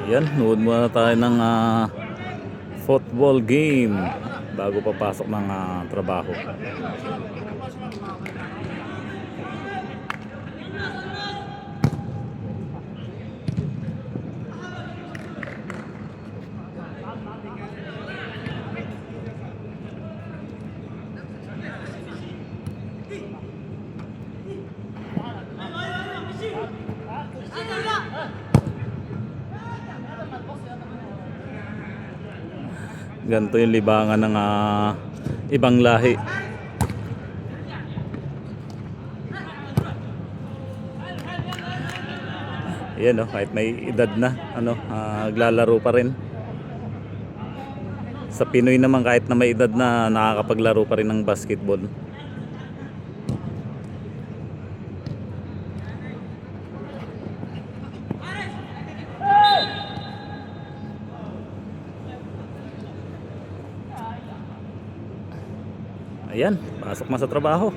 Yan, nood muna tayo ng football game bago papasok ng trabaho. Ganito yung libangan ng ibang lahi. Ayan, kahit may edad na, naglalaro pa rin. Sa Pinoy naman, kahit na may edad na, nakakapaglaro pa rin ng basketball. Ayan, pasok na sa trabaho.